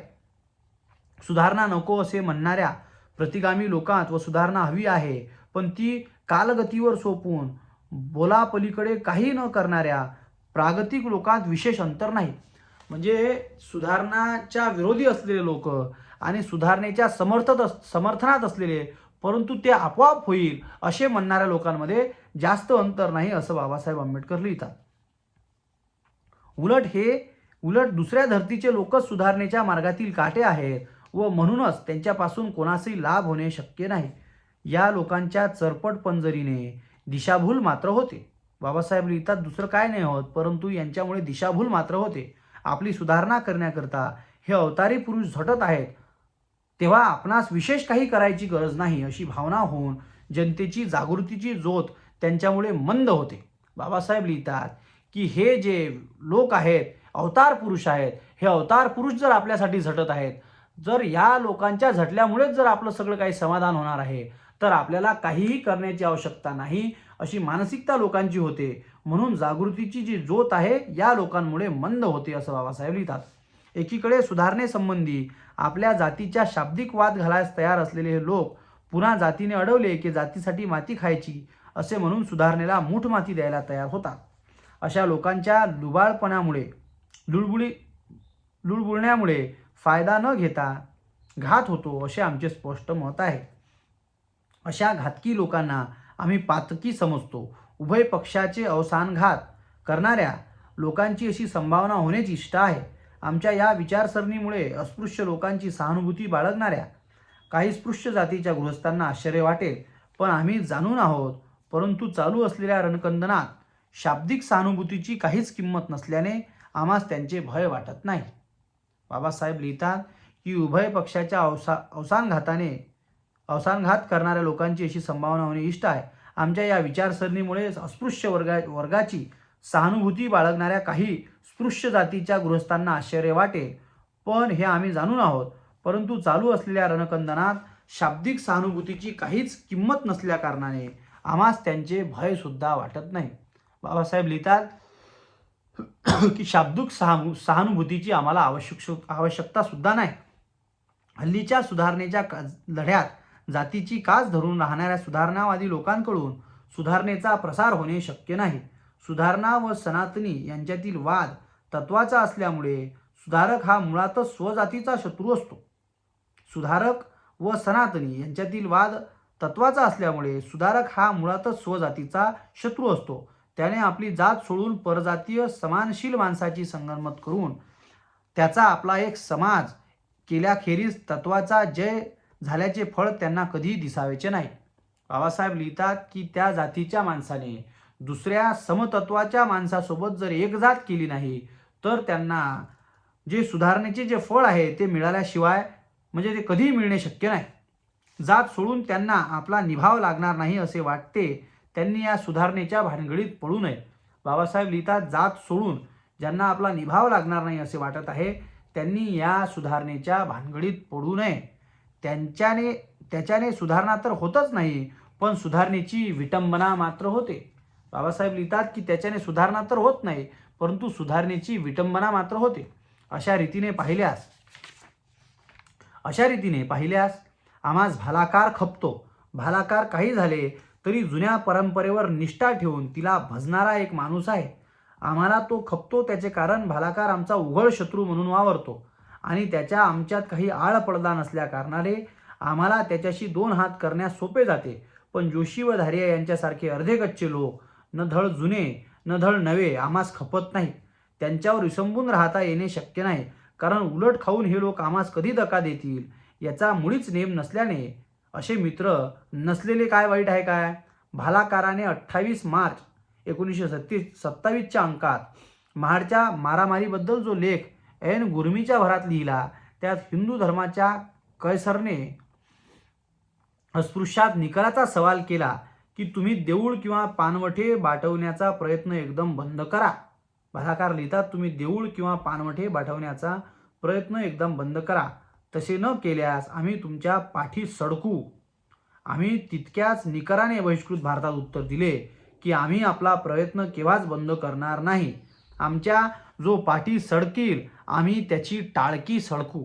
Speaker 2: सुधारणा नको असे म्हणणाऱ्या प्रतिगामी लोकांत व सुधारणा हवी आहे पण ती कालगतीवर सोपून बोलापलीकडे काही न करणाऱ्या प्रागतिक लोकांत विशेष अंतर नाही. म्हणजे सुधारणाच्या विरोधी असलेले लोक आणि सुधारणेच्या समर्थनात असलेले परंतु ते आपोआप होईल असे म्हणणाऱ्या लोकांमध्ये जास्त अंतर नाही असं बाबासाहेब आंबेडकर लिहितात. उलट दुसऱ्या धर्तीचे लोकच सुधारणेच्या मार्गातील काटे आहेत व म्हणूनच त्यांच्यापासून कोणाचाही लाभ होणे शक्य नाही. या लोकांच्या चरपट पंजरीने दिशाभूल मात्र होते. बाबासाहेब लिहितात दुसरं काय नाही होत परंतु यांच्यामुळे दिशाभूल मात्र होते. आपली सुधारणा करण्याकरता हे अवतारी पुरुष झटत आहेत तेव्हा आपणास विशेष काही करायची गरज नाही अशी भावना होऊन जनतेची जागृतीची ज्योत त्यांच्यामुळे मंद होते. बाबासाहेब लिहितात की हे जे लोक आहेत अवतार पुरुष आहेत. हे अवतार पुरुष जर आपल्यासाठी झटत आहेत, जर या लोकांच्या झटल्यामुळेच जर आपलं सगळं काही समाधान होणार आहे तर आपल्याला काहीही करण्याची आवश्यकता नाही अशी मानसिकता लोकांची होते. म्हणून जागृतीची जी ज्योत आहे या लोकांमुळे मंद होते असं बाबासाहेब लिहितात. एकीकडे सुधारणेसंबंधी आपल्या जातीच्या शाब्दिक वाद घालायस तयार असलेले हे लोक पुन्हा जातीने अडवले की जातीसाठी माती खायची असे म्हणून सुधारणेला मूठ माती द्यायला तयार होतात. अशा लोकांच्या लुबाळपणामुळे लुळबुळण्यामुळे फायदा न घेता घात होतो असे आमचे स्पष्ट मत आहे. अशा घातकी लोकांना आम्ही पातकी समजतो. उभय पक्षाचे अवसानघात करणाऱ्या लोकांची अशी संभावना होण्याची इष्ट आहे. आमच्या या विचारसरणीमुळे अस्पृश्य लोकांची सहानुभूती बाळगणाऱ्या काही स्पृश्य जातीच्या गृहस्थांना आश्चर्य वाटेल पण आम्ही जाणून आहोत. परंतु चालू असलेल्या रणकंदनात शाब्दिक सहानुभूतीची काहीच किंमत नसल्याने आम्हास त्यांचे भय वाटत नाही. बाबासाहेब लिहितात की उभय पक्षाच्या अवसानघात करणाऱ्या लोकांची अशी संभावना होणे इष्ट आहे. आमच्या या विचारसरणीमुळे अस्पृश्य वर्गाची सहानुभूती बाळगणाऱ्या काही स्पृश्य जातीच्या गृहस्थांना आश्चर्य वाटेल पण हे आम्ही जाणून आहोत. परंतु चालू असलेल्या रणकंदनात शाब्दिक सहानुभूतीची काहीच किंमत नसल्या कारणाने आम्हास त्यांचे भय सुद्धा वाटत नाही. बाबासाहेब लिहितात की शाब्दिक सहानुभूतीची आम्हाला आवश्यकता सुद्धा नाही. हल्लीच्या सुधारणेच्या लढ्यात जातीची कास धरून राहणाऱ्या सुधारणावादी लोकांकडून सुधारणेचा प्रसार होणे शक्य नाही. सुधारणा व सनातनी यांच्यातील वाद तत्वाचा असल्यामुळे सुधारक हा मुळातच स्वजातीचा शत्रू असतो. सुधारक व सनातनी यांच्यातील वाद तत्वाचा असल्यामुळे सुधारक हा मुळातच स्वजातीचा शत्रू असतो. त्याने आपली जात सोडून परजातीय समानशील माणसाची संगनमत करून त्याचा आपला एक समाज केल्याखेरीज तत्वाचा जय झाल्याचे फळ त्यांना कधी दिसावेचे नाही. बाबासाहेब लिहितात की त्या जातीच्या माणसाने दुसऱ्या समतत्वाच्या माणसासोबत जर एक जात केली नाही तर त्यांना जे सुधारणेचे जे फळ आहे ते मिळाल्याशिवाय म्हणजे ते कधीही मिळणे शक्य नाही. जात सोडून त्यांना आपला निभाव लागणार नाही असे वाटते त्यांनी या सुधारणेच्या भानगडीत पडू नये. बाबासाहेब लिहितात जात सोडून ज्यांना आपला निभाव लागणार नाही असे वाटत आहे त्यांनी या सुधारणेच्या भानगडीत पडू नये. त्याच्याने सुधारणा तर होतच नाही पण सुधारणेची विटंबना मात्र होते. बाबासाहेब लिहितात की त्याच्याने सुधारणा तर होत नाही परंतु सुधारणेची विटंबना मात्र होते. अशा रीतीने पाहिल्यास आम्हास भालाकार खपतो. भालाकार काही झाले तरी जुन्या परंपरेवर निष्ठा ठेवून तिला भजणारा एक माणूस आहे. आम्हाला तो खपतो त्याचे कारण भालाकार आमचा उघड शत्रू म्हणून वावरतो आणि त्याच्या आमच्यात काही आळ पडदा नसल्या कारणाने आम्हाला त्याच्याशी दोन हात करण्यास सोपे जाते. पण जोशी व धारिया यांच्यासारखे अर्धे कच्चे लोक न धड जुने न धड नवे आम्हास खपत नाहीत. त्यांच्यावर विसंबून राहता येणे शक्य नाही, कारण उलट खाऊन हे लोक आम्हास कधी धक्का देतील याचा मुळीच नेम नसल्याने असे मित्र नसलेले काय वाईट आहे काय. भालाकाराने 28 मार्च 1927च्या अंकात महाडच्या मारामारीबद्दल जो लेख ऐन गुरमीच्या भरात लिहिला त्यात हिंदू धर्माच्या कैसरने अस्पृश्यात निकालाचा सवाल केला की तुम्ही देऊळ किंवा पानवठे बाटवण्याचा प्रयत्न एकदम बंद करा. भालाकार लिहितात, तुम्ही देऊळ किंवा पानवठे बाटवण्याचा प्रयत्न एकदम बंद करा. तसे न केल्यास आम्ही तुमच्या पाठी सडकू. आम्ही तितक्याच निकराने बहिष्कृत भारतात उत्तर दिले की आम्ही आपला प्रयत्न केव्हाच बंद करणार नाही. आमच्या जो पाठी सडकील आम्ही त्याची टाळकी सडकू.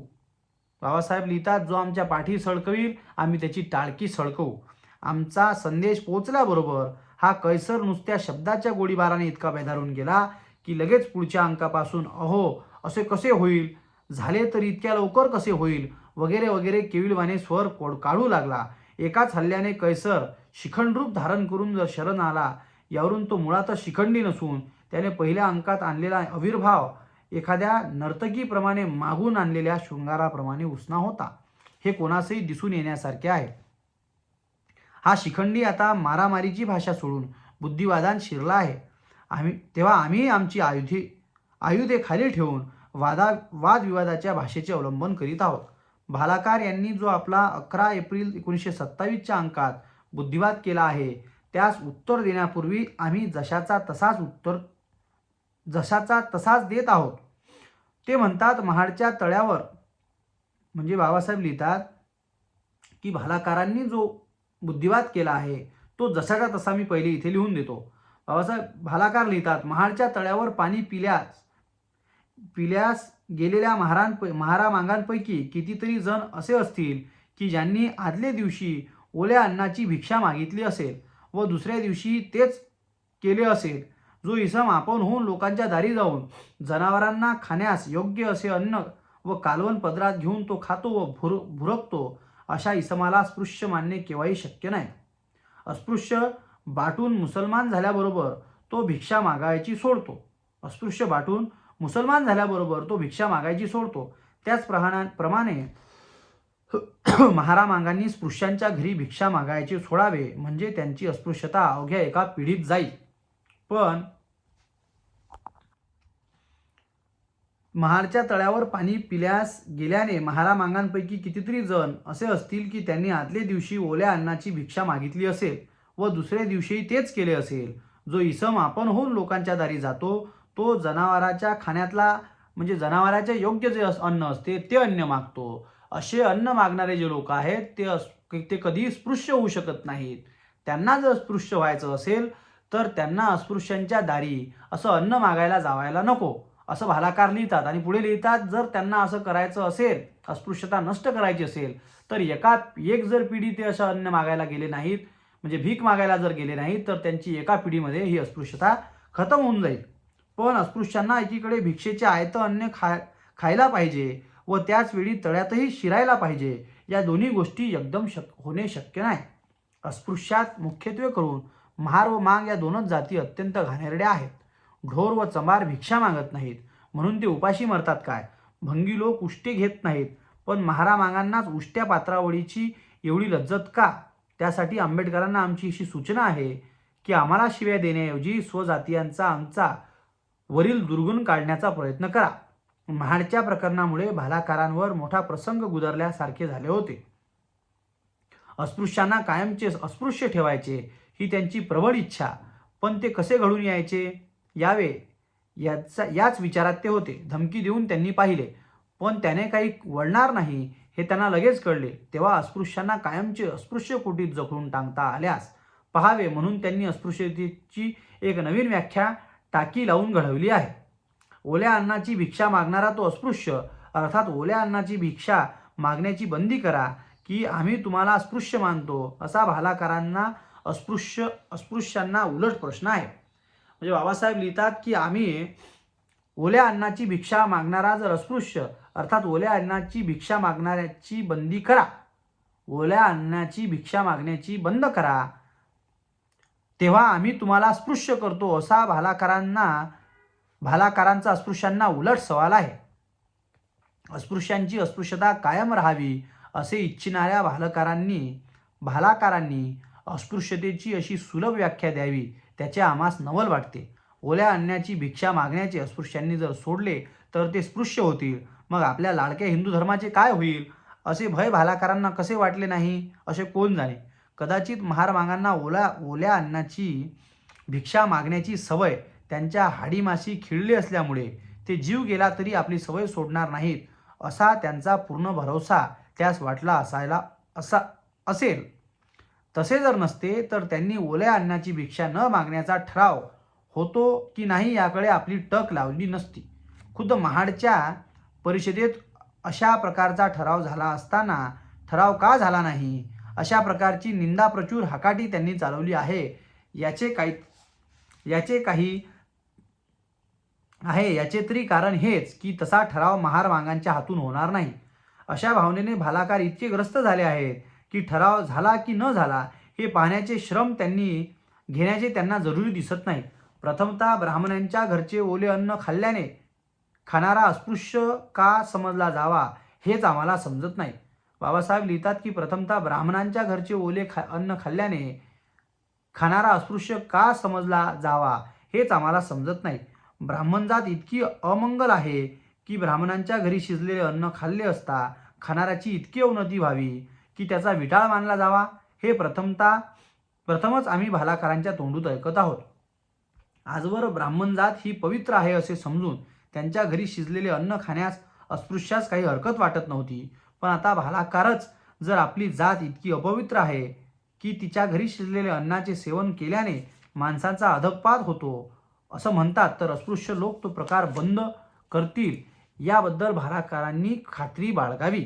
Speaker 2: बाबासाहेब लिहितात, जो आमच्या पाठी सडकवील आम्ही त्याची टाळकी सडकवू. आमचा संदेश पोहोचल्याबरोबर हा कैसर नुसत्या शब्दाच्या गोळीबाराने इतका बेधारून गेला की लगेच पुढच्या अंकापासून अहो असे कसे होईल, झाले तर इतक्या लवकर कसे होईल वगैरे वगैरे केविलवाने स्वर काढू लागला. एकाच हल्ल्याने कैसर शिखंड रूप धारण करून जर शरण आला, यावरून तो मुळातच शिखंडी नसून त्याने पहिल्या अंकात आणलेला आविर्भाव एखाद्या नर्तकीप्रमाणे मागून आणलेल्या शृंगाराप्रमाणे उसना होता. हे कोणासही दिसून येण्यासारखे आहे. हा शिखंडी आता मारामारीची भाषा सोडून बुद्धिवादात शिरला आहे. तेव्हा आम्ही आमची आयुधे खाली ठेवून वादविवादाच्या भाषेचे अवलंबन करीत आहोत. भालाकार यांनी जो आपला 11 एप्रिल 1927च्या अंकात बुद्धिवाद केला आहे त्यास उत्तर देण्यापूर्वी आम्ही जशाचा तसाच देत आहोत. ते म्हणतात, महाडच्या तळ्यावर म्हणजे बाबासाहेब लिहितात की भालाकारांनी जो बुद्धिवाद केला आहे तो जसाचा तसा मी पहिले इथे लिहून देतो. बाबासाहेब भालाकार लिहितात, महाडच्या तळ्यावर पाणी पिल्यास गेलेल्या महारामांगांपैकी कितीतरी जण असे असतील की ज्यांनी आदले दिवशी ओल्या अन्नाची भिक्षा मागितली असेल व दुसऱ्या दिवशी तेच केले असेल. जो इसम आपण होऊन लोकांच्या दारी जाऊन जनावरांना खाण्यास योग्य असे अन्न व कालवण पदरात घेऊन तो खातो व भुरकतो, अशा इसमाला अस्पृश्य मानणे केव्हाही शक्य नाही. अस्पृश्य बाटून मुसलमान झाल्याबरोबर तो भिक्षा मागायची सोडतो. त्याचप्रमाणे महारामांगांनी स्पृश्यांच्या घरी भिक्षा मागायचे सोडावे, म्हणजे त्यांची अस्पृश्यता अवघ्या एका पिढीत जाईल. पण महाडच्या तळ्यावर पाणी पिल्यास गेल्याने महारामांगांपैकी कितीतरी जण असे असतील की त्यांनी आदले दिवशी ओल्या अन्नाची भिक्षा मागितली असेल व दुसऱ्या दिवशी तेच केले असेल. जो इसम आपण होऊन लोकांच्या दारी जातो तो जनावराच्या खाण्यातला म्हणजे जनावराच्या योग्य जे अन्न असते ते अन्न मागतो. असे अन्न मागणारे जे लोक आहेत ते कधी स्पृश्य होऊ शकत नाहीत. त्यांना जर स्पृश्य व्हायचं असेल तर त्यांना अस्पृश्यांच्या दारी असं अन्न मागायला जावायला नको, असं भालाकार लिहितात. आणि पुढे लिहितात, जर त्यांना असं करायचं असेल, अस्पृश्यता नष्ट करायची असेल, तर एक जर पिढी ते असं अन्न मागायला गेले नाहीत, म्हणजे भीक मागायला जर गेले नाहीत, तर त्यांची एका पिढीमध्ये ही अस्पृश्यता खतम होऊन जाईल. पण अस्पृश्यांना एकीकडे भिक्षेचे आयतं अन्न खायला पाहिजे व त्याच वेळी तळ्यातही शिरायला पाहिजे, या दोन्ही गोष्टी एकदम होणे शक्य नाही. अस्पृश्यात मुख्यत्वे करून महार व मांग या दोनच जाती अत्यंत घाणेरड्या आहेत. ढोर व चंबार भिक्षा मागत नाहीत म्हणून ते उपाशी मरतात काय. भंगी लोक उष्टे घेत नाहीत, पण महारामांगांनाच उष्ट्या पात्रावळीची एवढी लज्जत का. त्यासाठी आंबेडकरांना आमची अशी सूचना आहे की आम्हाला शिव्या देण्याऐवजी स्वजातीयांचा आमचा वरील दुर्गुण काढण्याचा प्रयत्न करा. महाडच्या प्रकरणामुळे भालाकारांवर मोठा प्रसंग गुदरल्यासारखे झाले होते. अस्पृश्यांना कायमचे अस्पृश्य ठेवायचे ही त्यांची प्रबळ इच्छा, पण ते कसे घडून यावे याच विचारात ते होते. धमकी देऊन त्यांनी पाहिले, पण त्याने काही वळणार नाही हे त्यांना लगेच कळले. तेव्हा अस्पृश्यांना कायमचे अस्पृश्य कोटीत जखडून टांगता आल्यास पहावे म्हणून त्यांनी अस्पृश्यतेची एक नवीन व्याख्या टाकी लावून घडवली आहे. ओल्या अन्नाची भिक्षा मागणारा तो अस्पृश्य, अर्थात ओल्या अन्नाची भिक्षा मागण्याची बंदी करा की आम्ही तुम्हाला अस्पृश्य मानतो, असा भालाकारांना अस्पृश्यांना उलट प्रश्न आहे. म्हणजे बाबासाहेब लिहितात की आम्ही ओल्या अन्नाची भिक्षा मागणारा जर अस्पृश्य, अर्थात ओल्या अन्नाची भिक्षा मागणाऱ्याची बंदी करा, ओल्या अन्नाची भिक्षा मागण्याची बंद करा, तेव्हा आम्ही तुम्हाला स्पृश्य करतो, असा भालाकारांचा अस्पृश्यांना उलट सवाल आहे. अस्पृश्यांची अस्पृश्यता कायम राहावी असे इच्छिणाऱ्या भालाकारांनी अस्पृश्यतेची अशी सुलभ व्याख्या द्यावी, त्याचे आम्हास नवल वाटते. ओल्या अन्नाची भिक्षा मागण्याचे अस्पृश्यांनी जर सोडले तर ते स्पृश्य होतील. मग आपल्या लाडक्या हिंदू धर्माचे काय होईल, असे भय भालाकारांना कसे वाटले नाही, असे कोण जाणे. कदाचित महारमांगांना ओल्या अन्नाची भिक्षा मागण्याची सवय त्यांच्या हाडीमाशी खिळली असल्यामुळे ते जीव गेला तरी आपली सवय सोडणार नाहीत, असा त्यांचा पूर्ण भरोसा त्यास वाटला असेल. तसे जर नसते तर त्यांनी ओल्या अन्नाची भिक्षा न मागण्याचा ठराव होतो की नाही याकडे आपली टक लावली नसती. खुद्द महाडच्या परिषदेत अशा प्रकारचा ठराव झाला असताना ठराव का झाला नाही, अशा प्रकारची निंदा प्रचूर हकाटी त्यांनी चालवली आहे. याचे तरी कारण हेच की तसा ठराव महारमांगांच्या हातून होणार नाही. अशा भावनेने भालाकार इतके ग्रस्त झाले आहेत की ठराव झाला की न झाला हे पाहण्याचे श्रम घेण्याचे त्यांना जरुरी दिसत नाही. प्रथमतः ब्राह्मणांच्या घरचे ओले अन्न खाल्ल्याने खाणारा अस्पृश्य का समजला जावा हेच आम्हाला समजत नाही. बाबासाहेब लिहितात की प्रथमतः ब्राह्मणांच्या घरचे ओले अन्न खाल्ल्याने खाणारा अस्पृश्य का समजला जावा हेच आम्हाला समजत नाही. ब्राह्मण जात इतकी अमंगल आहे की ब्राह्मणांच्या घरी शिजलेले अन्न खाल्ले असता खाणाऱ्याची इतकी अवनती व्हावी की त्याचा विटाळ मानला जावा, हे प्रथमच आम्ही भालाकारांच्या तोंडून ऐकत आहोत. आजवर ब्राह्मण जात ही पवित्र आहे असे समजून त्यांच्या घरी शिजलेले अन्न खाण्यास अस्पृश्यास काही हरकत वाटत नव्हती. पण आता भालाकारच जर आपली जात इतकी अपवित्र आहे की तिच्या घरी शिजलेले अन्नाचे सेवन केल्याने माणसाचा अधःपात होतो असं म्हणतात, तर अस्पृश्य लोक तो प्रकार बंद करतील याबद्दल भालाकारांनी खात्री बाळगावी.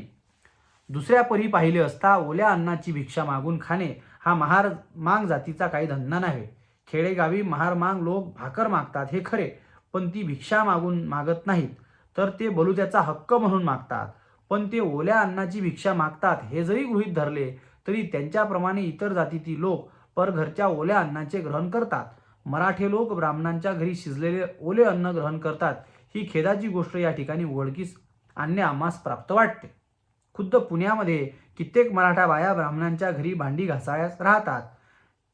Speaker 2: दुसऱ्या परी पाहिले असता ओल्या अन्नाची भिक्षा मागून खाणे हा महारमांग जातीचा काही धंदा नाही. खेडेगावी महारमांग लोक भाकर मागतात हे खरे, पण ती भिक्षा मागत नाहीत, तर ते बलुत्याचा हक्क म्हणून मागतात. पण ते ओल्या अन्नाची भिक्षा मागतात हे जरी गृहीत धरले तरी त्यांच्याप्रमाणे इतर जातीतील लोक परघरच्या ओल्या अन्नाचे ग्रहण करतात. मराठे लोक ब्राह्मणांच्या घरी शिजलेले ओले अन्न ग्रहण करतात ही खेदाची गोष्ट या ठिकाणी उघडकीस आणणे आम्हास प्राप्त वाटते. खुद्द पुण्यामध्ये कित्येक मराठा बाया ब्राह्मणांच्या घरी भांडी घासायला राहतात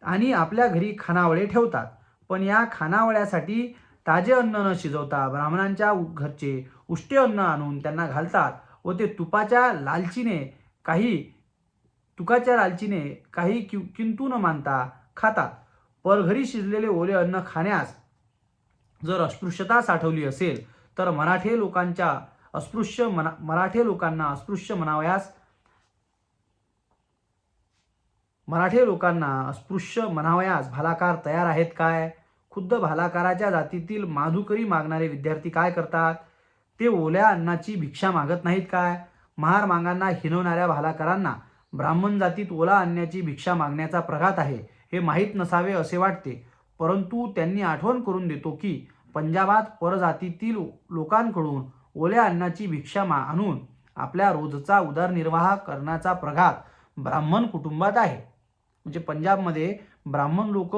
Speaker 2: आणि आपल्या घरी खानावळे ठेवतात. पण या खानावळ्यासाठी ताजे अन्न न शिजवता ब्राह्मणांच्या घरचे उष्टे अन्न आणून त्यांना घालतात व ते तुकाच्या लालचीने काही किंतु न मानता खातात. परघरी शिजलेले ओले अन्न खाण्यास जर अस्पृश्यता साठवली असेल तर मराठे लोकांना अस्पृश्य म्हणावयास भालाकार तयार आहेत काय? खुद्द भालाकाराच्या जातीतील माधुकरी मागणारे विद्यार्थी काय करतात? ते ओल्या अन्नाची भिक्षा मागत नाहीत काय? महारमांगांना हिणवणाऱ्या भालाकारांना ब्राह्मण जातीत ओला अन्नाची भिक्षा मागण्याचा प्रघात आहे हे माहीत नसावे असे वाटते. परंतु त्यांनी आठवण करून देतो की पंजाबात परजातीतील लोकांकडून ओल्या अन्नाची भिक्षा आणून आपल्या रोजचा उदरनिर्वाह करण्याचा प्रघात ब्राह्मण कुटुंबात आहे. म्हणजे पंजाबमध्ये ब्राह्मण लोक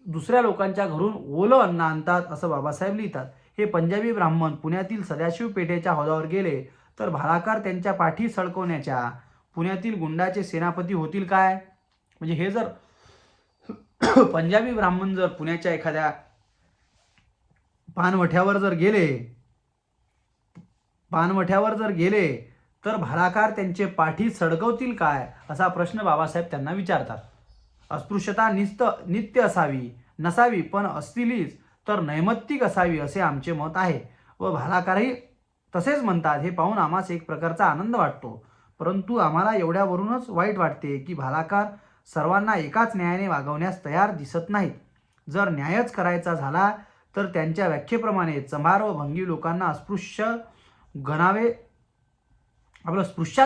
Speaker 2: दुसऱ्या लोकांच्या घरून ओलं अन्न आणतात असं बाबासाहेब लिहितात. हे पंजाबी ब्राह्मण पुण्यातील सदाशिव पेठेच्या हौदावर गेले तर भालाकार त्यांच्या पाठी सळकवण्याच्या पुण्यातील गुंडाचे सेनापती होतील काय? म्हणजे हे जर पंजाबी ब्राह्मण जर पुण्याच्या एखाद्या पानवठ्यावर जर गेले तर भालाकार त्यांचे पाठी सडकवतील काय, असा प्रश्न बाबासाहेब त्यांना विचारतात. अस्पृश्यता नित्य नसावी, पण असतीलच तर नैमित्तिक असावी असे आमचे मत आहे व भालाकारही तसेच म्हणतात. हे पाहून आम्हास एक प्रकारचा आनंद वाटतो. परंतु आम्हाला एवढ्यावरूनच वाईट वाटते की भालाकार सर्वांना एकाच न्यायाने वागवण्यास तयार दिसत नाहीत. जर न्यायच करायचा झाला तर त्यांच्या व्याख्येप्रमाणे चंभार व भंगी लोकांना स्पृश्यात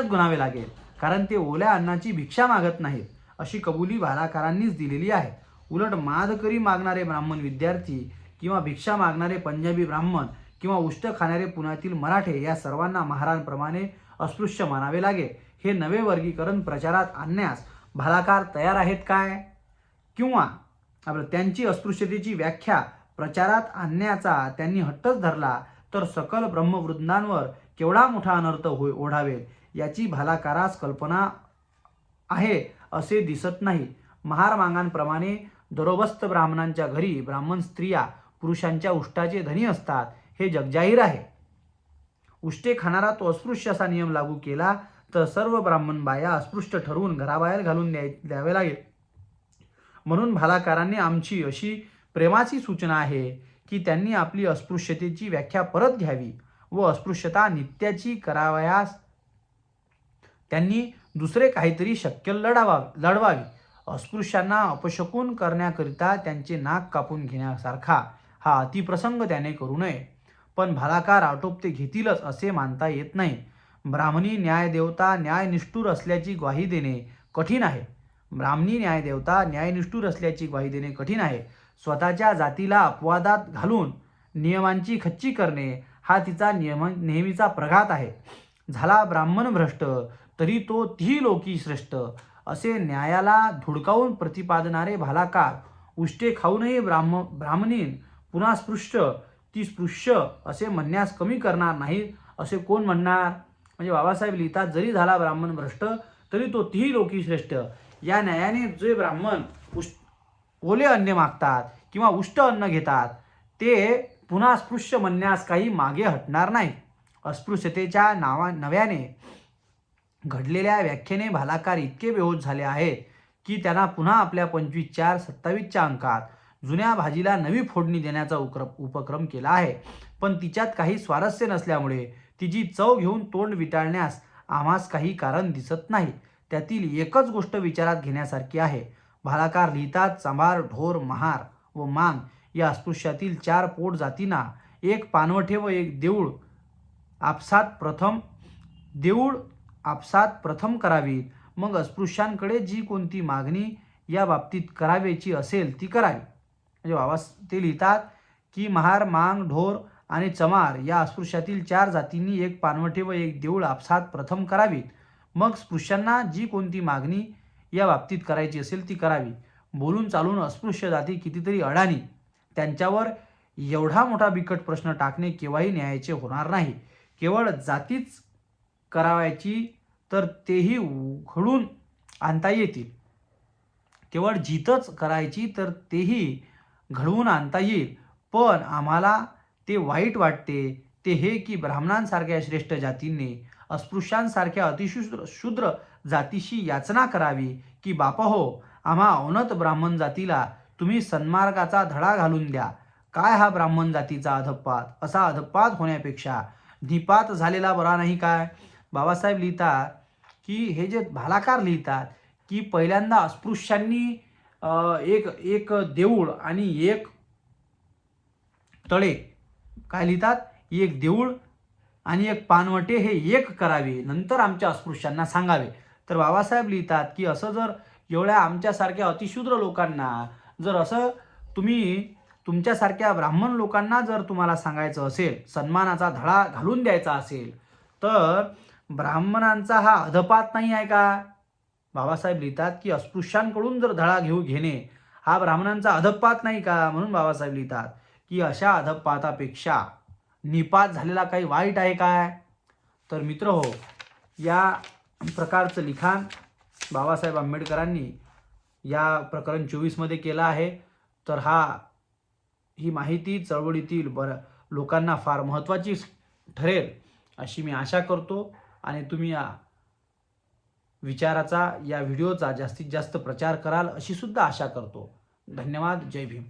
Speaker 2: गुणावे लागेल, कारण ते ओल्या अन्नाची भिक्षा मागत नाहीत अशी कबुली भालाकारांनीच दिलेली आहे. उलट माधकरी मागणारे ब्राह्मण विद्यार्थी किंवा भिक्षा मागणारे पंजाबी ब्राह्मण किंवा उष्ट खाणारे पुण्यातील मराठे या सर्वांना महारांप्रमाणे अस्पृश्य मानावे लागेल. हे नवे वर्गीकरण प्रचारात आणण्यास भालाकार तयार आहेत काय? किंवा त्यांची अस्पृश्यतेची व्याख्या प्रचारात आणण्याचा त्यांनी हट्टच धरला तर सकल ब्रह्मवृंदांवर केवढा मोठा अनर्थ ओढावेल याची भालाकारास कल्पना आहे असे दिसत नाही. महार मागांप्रमाणे दरोबस्त ब्राह्मणांच्या घरी ब्राह्मण स्त्रिया पुरुषांच्या उष्टाचे धनी असतात हे जगजाहीर आहे. उष्टे खाणारा तो अस्पृश्य असा नियम लागू केला तर सर्व ब्राह्मण बाया अस्पृश्य ठरवून घराबाहेर घालून द्यावे लागेल. म्हणून भालाकारांनी आमची अशी प्रेमाची सूचना आहे की त्यांनी आपली अस्पृश्यतेची व्याख्या परत घ्यावी व अस्पृश्यता नित्याची करावयास त्यांनी दुसरे काहीतरी शक्य लढवावी. अस्पृश्यांना अपशकून करण्याकरिता त्यांचे नाक कापून घेण्यासारखा हा अतिप्रसंग त्याने करू नये. पण भालाकार आटोपते घेतीलच असे मानता येत नाही. ब्राह्मणी न्यायदेवता न्यायनिष्ठूर असल्याची ग्वाही देणे कठीण आहे. ब्राह्मणी न्यायदेवता न्यायनिष्ठूर असल्याची ग्वाही देणे कठीण आहे. स्वतःच्या जातीला अपवादात घालून नियमांची खच्ची करणे हा तिचा नेहमीचा प्रघात आहे. झाला ब्राह्मण भ्रष्ट तरी तो ती लोकी श्रेष्ठ असे न्यायाला धुडकावून प्रतिपादनारे भालाकार उष्टे खाऊनही ब्राह्मणीन पुन्हा स्पृश्य ती स्पृश्य असे म्हणण्यास कमी करणार नाही असे कोण म्हणणार. म्हणजे बाबासाहेब लिहितात, जरी झाला ब्राह्मण भ्रष्ट तरी तो तीही लोकी श्रेष्ठ. या न्यायाने जे ब्राह्मण ओले अन्न मागतात किंवा उष्ट अन्न घेतात ते पुन्हा स्पृश्य म्हणण्यास काही मागे हटणार नाही. अस्पृश्यतेच्या नव्याने घडलेल्या व्याख्येने भालाकार इतके बेहोश झाले आहेत की त्यांना पुन्हा आपल्या 25/4/27च्या अंकात जुन्या भाजीला नवी फोडणी देण्याचा उपक्रम केला आहे. पण तिच्यात काही स्वारस्य नसल्यामुळे तिची चव घेऊन तोंड विटाळण्यास आम्हास काही कारण दिसत नाही. त्यातील एकच गोष्ट विचारात घेण्यासारखी आहे. भालाकार लिहितात, चंबार, ढोर, महार व मांग या अस्पृश्यातील 4 पोट जातींना एक पानवठे व एक देऊळ आपसात प्रथम करावीत. मग अस्पृश्यांकडे जी कोणती मागणी या बाबतीत करावयाची असेल ती करावी. म्हणजे बाबा ते लिहितात की महार, मांग, ढोर आणि चमार या अस्पृश्यातील 4 जातींनी एक पानवठे व एक देऊळ आपसात प्रथम करावीत. मग स्पृश्यांना जी कोणती मागणी या बाबतीत करायची असेल ती करावी. बोलून चालून अस्पृश्य जाती कितीतरी अडाणी, त्यांच्यावर एवढा मोठा बिकट प्रश्न टाकणे केव्हाही न्यायाचे होणार नाही. केवळ जातीच करावायची तर तेही उघडून आणता येतील. केवळ जीतच करायची तर तेही घडवून आणता येईल. पण आम्हाला ते वाईट वाटते ते हे की ब्राह्मणांसारख्या श्रेष्ठ जातींनी अस्पृश्यांसारख्या अतिशूद्र जातीशी याचना करावी की बापा हो, आम्हा अवनत ब्राह्मण जातीला तुम्ही सन्मार्गाचा धडा घालून द्या. काय हा ब्राह्मण जातीचा अधपात? असा अधपात होण्यापेक्षा निपात झालेला बरा नाही काय. बाबासाहेब लिहितात की हे जे भालाकार लिहितात की पहिल्यांदा अस्पृश्यांनी एक देऊळ आणि एक तळे, काय लिहितात, एक देऊळ आणि एक पानवटे हे एक करावे, नंतर आमच्या अस्पृश्यांना सांगावे. तर बाबासाहेब लिहितात की असं जर एवढ्या आमच्यासारख्या अतिशूद्र लोकांना जर असं तुम्ही तुमच्यासारख्या ब्राह्मण लोकांना जर तुम्हाला सांगायचं असेल, सन्मानाचा धडा घालून द्यायचा असेल तर ब्राह्मणांचा हा अधपात नाही आहे का. बाबासाहेब लिहितात की अस्पृश्यांकडून जर धडा घेणे हा ब्राह्मणांचा अधपात नाही का. म्हणून बाबासाहेब लिहितात की अशा अधपातापेक्षा निपात झालेला काही वाईट आहे काय. तर मित्र हो, या प्रकारचं लिखाण बाबासाहेब आंबेडकरांनी या प्रकरण 24 मध्ये केलं आहे. तर ही माहिती चळवळीतील लोकांना फार महत्त्वाची ठरेल अशी मी आशा करतो आणि तुम्ही या विचाराचा, या व्हिडिओचा जास्तीत जास्त प्रचार कराल अशी सुद्धा आशा करतो. धन्यवाद. जय भीम.